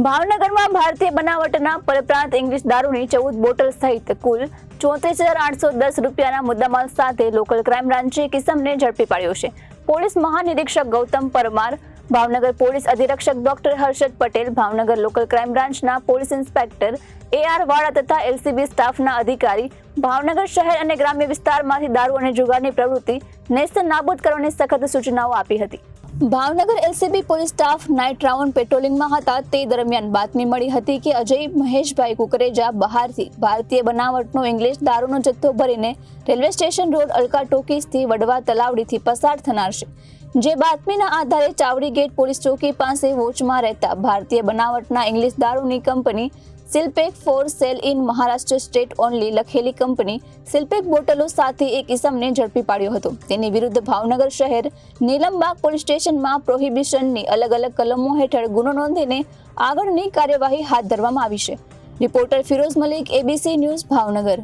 ભાવનગરમાં ભારતીય બનાવટના પરપ્રાંત ઇંગ્લિશ દારૂની 14 બોટલ સહિત કુલ 34,810 રૂપિયાના મુદ્દામાલ સાથે લોકલ ક્રાઇમ બ્રાન્ચે એક ઇસમને ઝડપી પાડ્યો છે. પોલીસ મહાનિરીક્ષક ગૌતમ પરમાર, ભાવનગર પોલીસ અધિરક્ષક doctor Harshad Patel, Bhavnagar local crime બ્રાન્ચના પોલીસ ઇન્સ્પેક્ટર AR વાળા તથા LCB સ્ટાફના અધિકારી ભાવનગર શહેર અને ગ્રામ્ય વિસ્તારમાંથી દારૂ અને જુગારની પ્રવૃત્તિ નેસ્ત નાબૂદ કરવાની સખત સૂચનાઓ આપી હતી. Bhavnagar LCB police staff night round પેટ્રોલિંગમાં હતા તે દરમિયાન બાતમી મળી હતી કે અજય મહેશભાઈ કુકરેજા બહારથી ભારતીય બનાવટનો ઇંગ્લિશ દારૂનો જથ્થો ભરીને railway station road Alka ટોકીસથી Vadva તલાવડીથી પસાર થનાર છે. જે બાતમીના આધારે ચાવડી ગેટ પોલીસ ચોકી પાસે વોચમાં રહેતા ભારતીય બનાવટના ઇંગ્લિશ દારૂની કંપની seal pack for sale in Maharashtra state only લખેલી કંપની સિલપેક બોટલો સાથે એક ઇસમને ઝડપી પાડ્યો હતો. તેની વિરુદ્ધ ભાવનગર શહેર નીલમબાગ પોલીસ સ્ટેશનમાં પ્રોહિબિશનની અલગ અલગ કલમો હેઠળ ગુનો નોંધીને આગળની કાર્યવાહી હાથ ધરવામાં આવી છે. Reporter Firoz Malik, ABC news, Bhavnagar.